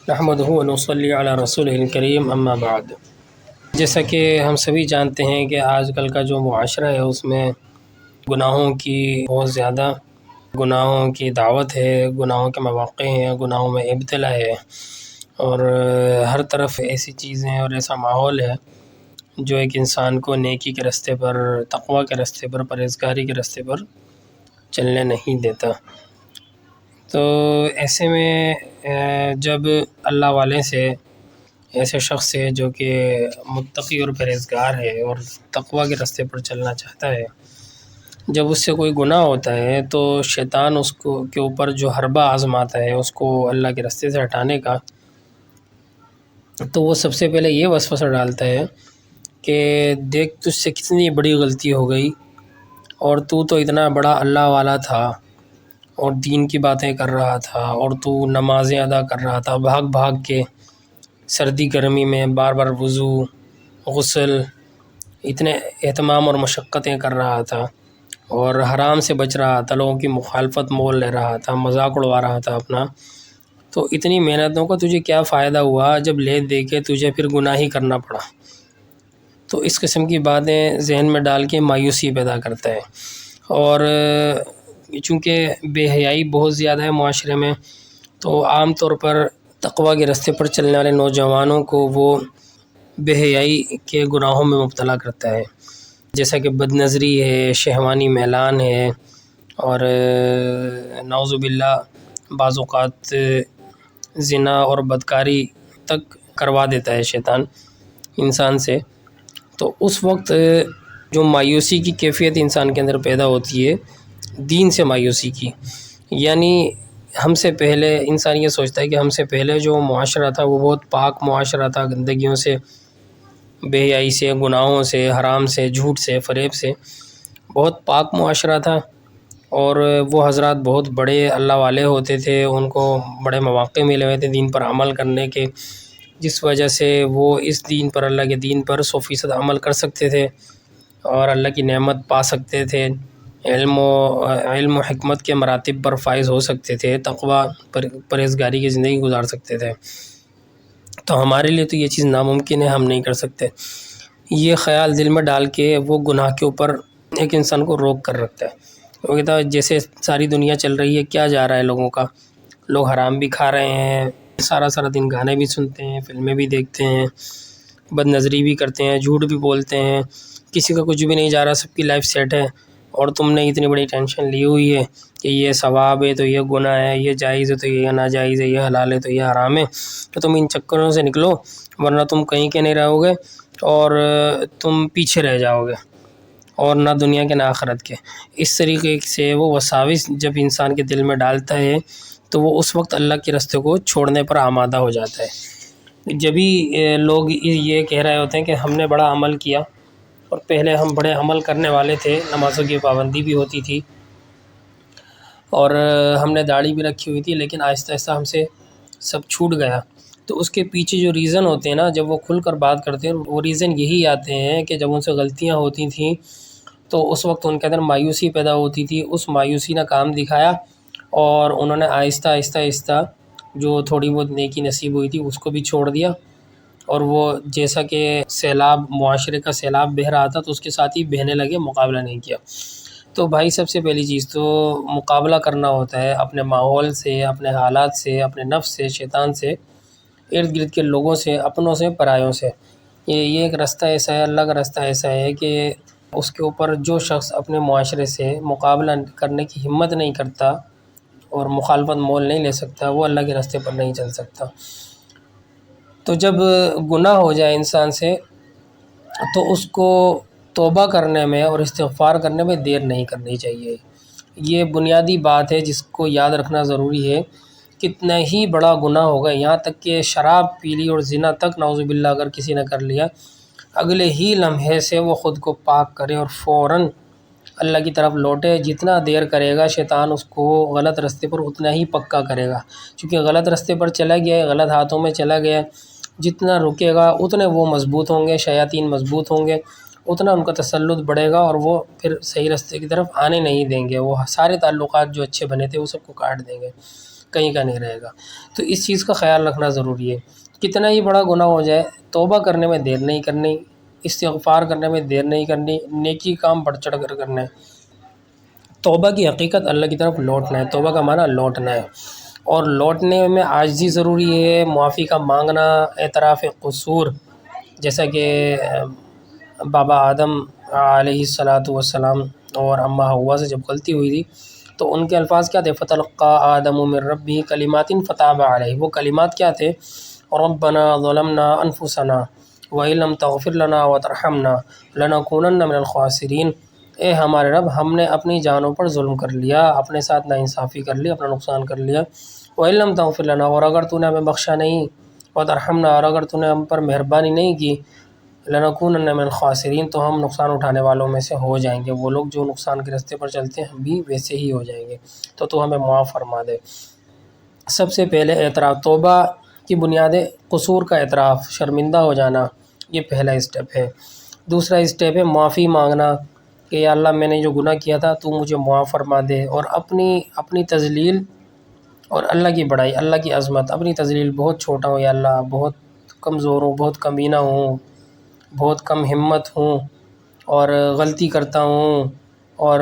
نحمدہ و نصلی علی رسولہ الکریم اما بعد۔ جیسا کہ ہم سبھی جانتے ہیں کہ آج کل کا جو معاشرہ ہے اس میں گناہوں کی بہت زیادہ گناہوں کی دعوت ہے، گناہوں کے مواقع ہیں، گناہوں میں ابتلا ہے، اور ہر طرف ایسی چیزیں اور ایسا ماحول ہے جو ایک انسان کو نیکی کے راستے پر، تقوی کے راستے پر، پرہیزگاری کے راستے پر چلنے نہیں دیتا۔ تو ایسے میں جب اللہ والے سے، ایسے شخص سے جو کہ متقی اور پرہیزگار ہے اور تقوی کے راستے پر چلنا چاہتا ہے، جب اس سے کوئی گناہ ہوتا ہے تو شیطان اس کو کے اوپر جو حربہ آزماتا ہے اس کو اللہ کے راستے سے ہٹانے کا، تو وہ سب سے پہلے یہ وسوسہ ڈالتا ہے کہ دیکھ تجھ سے کتنی بڑی غلطی ہو گئی، اور تو اتنا بڑا اللہ والا تھا اور دین کی باتیں کر رہا تھا، اور تو نمازیں ادا کر رہا تھا بھاگ بھاگ کے، سردی گرمی میں بار بار وضو، غسل، اتنے اہتمام اور مشقتیں کر رہا تھا، اور حرام سے بچ رہا تھا، لوگوں کی مخالفت مول لے رہا تھا، مذاق اڑوا رہا تھا اپنا، تو اتنی محنتوں کا تجھے کیا فائدہ ہوا جب لے دے کے تجھے پھر گناہ ہی کرنا پڑا۔ تو اس قسم کی باتیں ذہن میں ڈال کے مایوسی پیدا کرتا ہے، اور چونکہ بے حیائی بہت زیادہ ہے معاشرے میں، تو عام طور پر تقوی کے راستے پر چلنے والے نوجوانوں کو وہ بے حیائی کے گناہوں میں مبتلا کرتا ہے، جیسا کہ بد نظری ہے، شہوانی میلان ہے، اور نعوذ باللہ بعض اوقات زنا اور بدکاری تک کروا دیتا ہے شیطان انسان سے۔ تو اس وقت جو مایوسی کی کیفیت انسان کے اندر پیدا ہوتی ہے، دین سے مایوسی کی، یعنی ہم سے پہلے انسان یہ سوچتا ہے کہ ہم سے پہلے جو معاشرہ تھا وہ بہت پاک معاشرہ تھا، گندگیوں سے، بے حیائی سے، گناہوں سے، حرام سے، جھوٹ سے، فریب سے بہت پاک معاشرہ تھا، اور وہ حضرات بہت بڑے اللہ والے ہوتے تھے، ان کو بڑے مواقع ملے ہوئے تھے دین پر عمل کرنے کے، جس وجہ سے وہ اس دین پر، اللہ کے دین پر 100% عمل کر سکتے تھے اور اللہ کی نعمت پا سکتے تھے، علم و حکمت کے مراتب پر فائز ہو سکتے تھے، تقوی پرہیزگاری کی زندگی گزار سکتے تھے۔ تو ہمارے لیے تو یہ چیز ناممکن ہے، ہم نہیں کر سکتے۔ یہ خیال دل میں ڈال کے وہ گناہ کے اوپر ایک انسان کو روک کر رکھتا ہے۔ وہ کہتا ہے جیسے ساری دنیا چل رہی ہے، کیا جا رہا ہے لوگوں کا، لوگ حرام بھی کھا رہے ہیں، سارا دن گانے بھی سنتے ہیں، فلمیں بھی دیکھتے ہیں، بد نظری بھی کرتے ہیں، جھوٹ بھی بولتے ہیں، کسی کا کچھ بھی نہیں جا رہا، سب کی لائف سیٹ ہے، اور تم نے اتنی بڑی ٹینشن لی ہوئی ہے کہ یہ ثواب ہے تو یہ گناہ ہے، یہ جائز ہے تو یہ ناجائز ہے، یہ حلال ہے تو یہ حرام ہے، تو تم ان چکروں سے نکلو، ورنہ تم کہیں کے نہیں رہو گے اور تم پیچھے رہ جاؤ گے، اور نہ دنیا کے نہ آخرت کے۔ اس طریقے سے وہ وساوس جب انسان کے دل میں ڈالتا ہے تو وہ اس وقت اللہ کے راستے کو چھوڑنے پر آمادہ ہو جاتا ہے۔ جبھی لوگ یہ کہہ رہے ہوتے ہیں کہ ہم نے بڑا عمل کیا، اور پہلے ہم بڑے عمل کرنے والے تھے، نمازوں کی پابندی بھی ہوتی تھی، اور ہم نے داڑھی بھی رکھی ہوئی تھی، لیکن آہستہ آہستہ ہم سے سب چھوٹ گیا۔ تو اس کے پیچھے جو ریزن ہوتے ہیں نا، جب وہ کھل کر بات کرتے ہیں، وہ ریزن یہی آتے ہیں کہ جب ان سے غلطیاں ہوتی تھیں تو اس وقت ان کے اندر مایوسی پیدا ہوتی تھی، اس مایوسی نے کام دکھایا، اور انہوں نے آہستہ آہستہ جو تھوڑی بہت نیکی نصیب ہوئی تھی اس کو بھی چھوڑ دیا، اور وہ جیسا کہ سیلاب، معاشرے کا سیلاب بہہ رہا تھا تو اس کے ساتھ ہی بہنے لگے، مقابلہ نہیں کیا۔ تو بھائی سب سے پہلی چیز تو مقابلہ کرنا ہوتا ہے اپنے ماحول سے، اپنے حالات سے، اپنے نفس سے، شیطان سے، ارد گرد کے لوگوں سے، اپنوں سے، پرایوں سے۔ یہ ایک راستہ ایسا ہے، اللہ کا راستہ ایسا ہے کہ اس کے اوپر جو شخص اپنے معاشرے سے مقابلہ کرنے کی ہمت نہیں کرتا اور مخالفت مول نہیں لے سکتا، وہ اللہ کے راستے پر نہیں چل سکتا۔ تو جب گناہ ہو جائے انسان سے تو اس کو توبہ کرنے میں اور استغفار کرنے میں دیر نہیں کرنی چاہیے۔ یہ بنیادی بات ہے جس کو یاد رکھنا ضروری ہے۔ کتنا ہی بڑا گناہ ہوگا، یہاں تک کہ شراب پی لی اور زنا تک نعوذ باللہ اگر کسی نے کر لیا، اگلے ہی لمحے سے وہ خود کو پاک کرے اور فوراً اللہ کی طرف لوٹے۔ جتنا دیر کرے گا شیطان اس کو غلط راستے پر اتنا ہی پکا کرے گا، کیونکہ غلط راستے پر چلا گیا ہے، غلط ہاتھوں میں چلا گیا ہے، جتنا رکے گا اتنے وہ مضبوط ہوں گے، شیاطین مضبوط ہوں گے، اتنا ان کا تسلط بڑھے گا، اور وہ پھر صحیح راستے کی طرف آنے نہیں دیں گے، وہ سارے تعلقات جو اچھے بنے تھے وہ سب کو کاٹ دیں گے۔ کہیں کا نہیں رہے گا۔ تو اس چیز کا خیال رکھنا ضروری ہے۔ کتنا ہی بڑا گناہ ہو جائے، توبہ کرنے میں دیر نہیں کرنی، استغفار کرنے میں دیر نہیں کرنی، نیکی کام بڑھ چڑھ کر کرنا ہے۔ توبہ کی حقیقت اللہ کی طرف لوٹنا ہے، توبہ کا معنی لوٹنا ہے، اور لوٹنے میں عاجزی ضروری ہے، معافی کا مانگنا، اعتراف قصور، جیسا کہ بابا آدم علیہ الصلاۃ والسلام اور اماں حوا سے جب غلطی ہوئی تھی تو ان کے الفاظ کیا تھے؟ فتلقى آدم من ربه کلمات فتاب علیہ۔ وہ کلمات کیا تھے؟ ربنا ظلمنا انفسنا وان لم تغفر لنا وترحمنا لنكونن من الخاسرین۔ اے ہمارے رب، ہم نے اپنی جانوں پر ظلم کر لیا، اپنے ساتھ ناانصافی کر لی، اپنا نقصان کر لیا۔ وان لم تغفر لنا، اور اگر تو نے ہمیں بخشا نہیں، وترحمنا، اور اگر تو نے ہم پر مہربانی نہیں کی، لنکونن من الخاسرین، تو ہم نقصان اٹھانے والوں میں سے ہو جائیں گے۔ وہ لوگ جو نقصان کے راستے پر چلتے ہیں ہم بھی ویسے ہی ہو جائیں گے، تو ہمیں معاف فرما دے۔ سب سے پہلے اعتراف، توبہ کی بنیاد قصور کا اعتراف، شرمندہ ہو جانا، یہ پہلا اسٹیپ ہے۔ دوسرا اسٹیپ ہے معافی مانگنا کہ یا اللہ میں نے جو گناہ کیا تھا تو مجھے معاف فرما دے، اور اپنی تذلیل اور اللہ کی بڑائی، اللہ کی عظمت، اپنی تذلیل، بہت چھوٹا ہوں یا اللہ، بہت کمزور ہوں، بہت کمینہ ہوں، بہت کم ہمت ہوں، اور غلطی کرتا ہوں، اور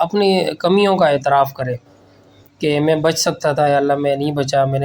اپنی کمیوں کا اعتراف کرے کہ میں بچ سکتا تھا یا اللہ میں نہیں بچا، میں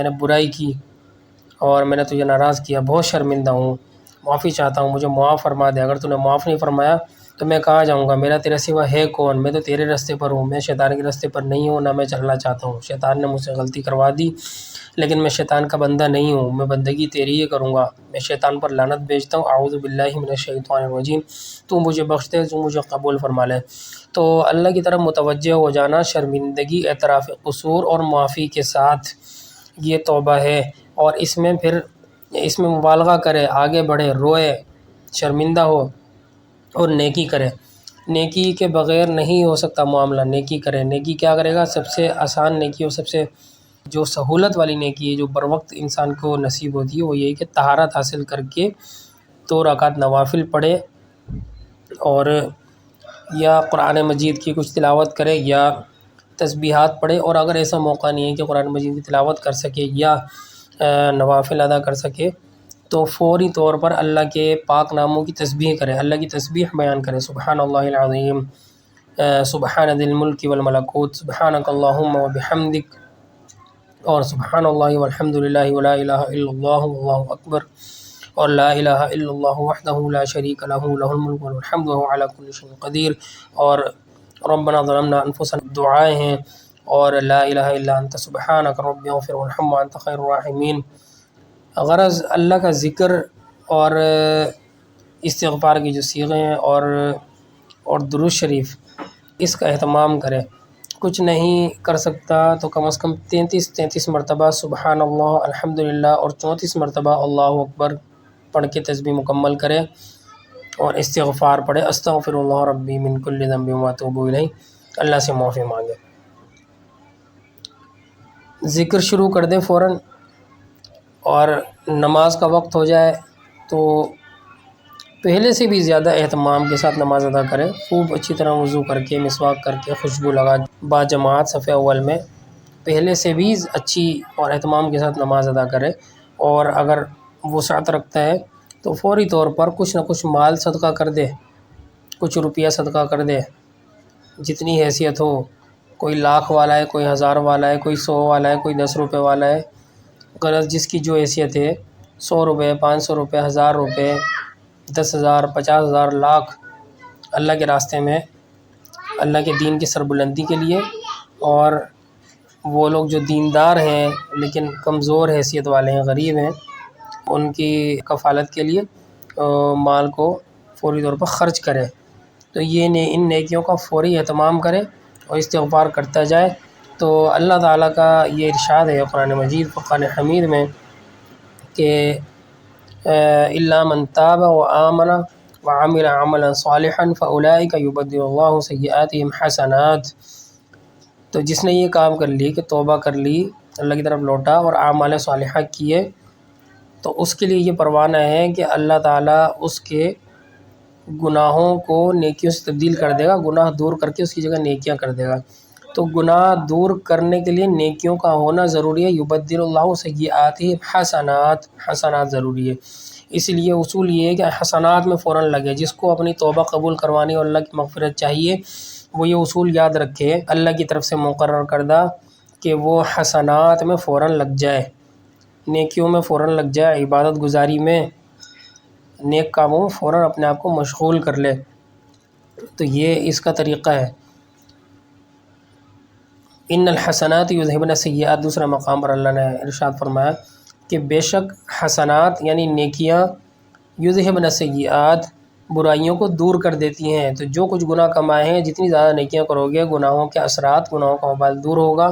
نے برائی کی اور میں نے تجھے ناراض کیا، بہت شرمندہ ہوں، معافی چاہتا ہوں، مجھے معاف فرما دے۔ اگر تو نے معاف نہیں فرمایا تو میں کہاں جاؤں گا؟ میرا تیرے سوا ہے کون؟ میں تو تیرے راستے پر ہوں، میں شیطان کے راستے پر نہیں ہوں، نہ میں چلنا چاہتا ہوں۔ شیطان نے مجھ سے غلطی کروا دی، لیکن میں شیطان کا بندہ نہیں ہوں، میں بندگی تیری ہی کروں گا۔ میں شیطان پر لعنت بھیجتا ہوں، اعوذ باللہ من الشیطان الرجیم، تو مجھے بخش دے، تو مجھے قبول فرما لے۔ تو اللہ کی طرف متوجہ ہو جانا، شرمندگی، اعتراف قصور اور معافی کے ساتھ، یہ توبہ ہے۔ اور اس میں مبالغہ کرے، آگے بڑھے، روئے، شرمندہ ہو اور نیکی کرے۔ نیکی کے بغیر نہیں ہو سکتا معاملہ، نیکی کرے۔ نیکی کیا کرے گا؟ سب سے آسان نیکی اور سب سے جو سہولت والی نیکی ہے، جو بر وقت انسان کو نصیب ہوتی ہے، وہ یہی کہ طہارت حاصل کر کے 2 رکعت نوافل پڑھے، اور یا قرآن مجید کی کچھ تلاوت کرے یا تسبیحات پڑھے، اور اگر ایسا موقع نہیں ہے کہ قرآن مجید کی تلاوت کر سکے یا نوافل ادا کر سکے، تو فوری طور پر اللہ کے پاک ناموں کی تسبیح کرے، اللہ کی تسبیح بیان کرے، سبحان اللہ العظیم، سبحان ذی الملک والملکوت، سبحانک اللہم وبحمدک، اور سبحان اللہ والحمد للہ ولا الہ الا اللہ واللہ اکبر، اور لا الہ الا اللہ وحدہ لا شریک لہ لہ الملک وله الحمد وهو علی کل شیء قدیر، اور ربنا ظلمنا انفسنا دعائیں ہیں، اور لا الہ الا انت سبحانک رب اغفر وارحم وانت خیر الراحمین۔ غرض اللہ کا ذکر اور استغفار کی جو صیغے ہیں اور درود شریف، اس کا اہتمام کرے۔ کچھ نہیں کر سکتا تو کم از کم 33 مرتبہ سبحان اللہ، الحمدللہ، اور 34 مرتبہ اللہ اکبر پڑھ کے تسبیح مکمل کرے، اور استغفار پڑھے، استغفر اللہ ربی من کل ذنب واتوب الیہ، اللہ سے معافی مانگے۔ ذکر شروع کر دے فوراً، اور نماز کا وقت ہو جائے تو پہلے سے بھی زیادہ اہتمام کے ساتھ نماز ادا کرے، خوب اچھی طرح وضو کر کے، مسواک کر کے، خوشبو لگا، با جماعت صف اول میں پہلے سے بھی اچھی اور اہتمام کے ساتھ نماز ادا کرے، اور اگر وسعت رکھتا ہے تو فوری طور پر کچھ نہ کچھ مال صدقہ کر دے، کچھ روپیہ صدقہ کر دے، جتنی حیثیت ہو، کوئی 1,00,000 والا ہے، کوئی 1,000 والا ہے، کوئی 100 والا ہے، کوئی 10 روپے والا ہے، غرض جس کی جو حیثیت ہے، 100 روپے، 500 روپے، 1,000 روپے، 10,000، 50,000، 1,00,000، اللہ کے راستے میں، اللہ کے دین کی سربلندی کے لیے، اور وہ لوگ جو دیندار ہیں لیکن کمزور حیثیت والے ہیں، غریب ہیں، ان کی کفالت کے لیے مال کو فوری طور پر خرچ کرے۔ تو ان نیکیوں کا فوری اہتمام کرے اور استغفار کرتا جائے، تو اللہ تعالیٰ کا یہ ارشاد ہے قرآن مجید فرقان حمید میں کہ الا من تاب وآمن وعمل عملا صالحا فاولئک یبدل اللہ سیئاتہم حسنات۔ تو جس نے یہ کام کر لی کہ توبہ کر لی، اللہ کی طرف لوٹا اور اعمال صالحہ کیے، تو اس کے لیے یہ پروانہ ہے کہ اللہ تعالیٰ اس کے گناہوں کو نیکیوں سے تبدیل کر دے گا، گناہ دور کر کے اس کی جگہ نیکیاں کر دے گا۔ تو گناہ دور کرنے کے لیے نیکیوں کا ہونا ضروری ہے۔ یبدل اللہ سیئاتہم حسنات، حسنات ضروری ہے۔ اس لیے اصول یہ ہے کہ حسنات میں فوراً لگے۔ جس کو اپنی توبہ قبول کروانی اور اللہ کی مغفرت چاہیے وہ یہ اصول یاد رکھے، اللہ کی طرف سے مقرر کردہ، کہ وہ حسنات میں فوراً لگ جائے، نیکیوں میں فوراً لگ جائے، عبادت گزاری میں، نیک کاموں میں فوراً اپنے آپ کو مشغول کر لے۔ تو یہ اس کا طریقہ ہے۔ ان الحسنات یذہبن السیئات، دوسرا مقام پر اللہ نے ارشاد فرمایا کہ بے شک حسنات یعنی نیکیاں یذہبن السیئات برائیوں کو دور کر دیتی ہیں۔ تو جو کچھ گناہ کمائے ہیں، جتنی زیادہ نیکیاں کرو گے، گناہوں کے اثرات، گناہوں کا وبال دور ہوگا،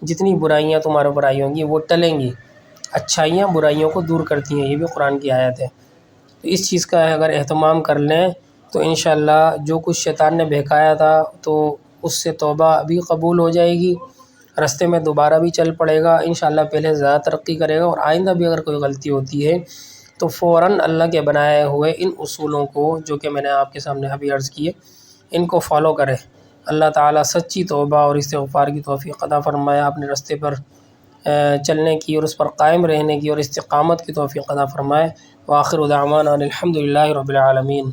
جتنی برائیاں تمہارے اوپر آئی ہوں گی وہ ٹلیں گی۔ اچھائیاں برائیوں کو دور کرتی ہیں، یہ بھی قرآن کی آیت ہے۔ تو اس چیز کا اگر اہتمام کر لیں تو انشاءاللہ جو کچھ شیطان نے بہکایا تھا تو اس سے توبہ بھی قبول ہو جائے گی، رستے میں دوبارہ بھی چل پڑے گا، انشاءاللہ پہلے زیادہ ترقی کرے گا، اور آئندہ بھی اگر کوئی غلطی ہوتی ہے تو فوراً اللہ کے بنائے ہوئے ان اصولوں کو جو کہ میں نے آپ کے سامنے ابھی عرض کیے ان کو فالو کرے۔ اللہ تعالیٰ سچی توبہ اور استغفار کی توفیق عطا فرمائے، اپنے رستے پر چلنے کی اور اس پر قائم رہنے کی اور استقامت کی توفیق عطا فرمائے۔ وآخر دعوانا الحمد للہ رب العالمین۔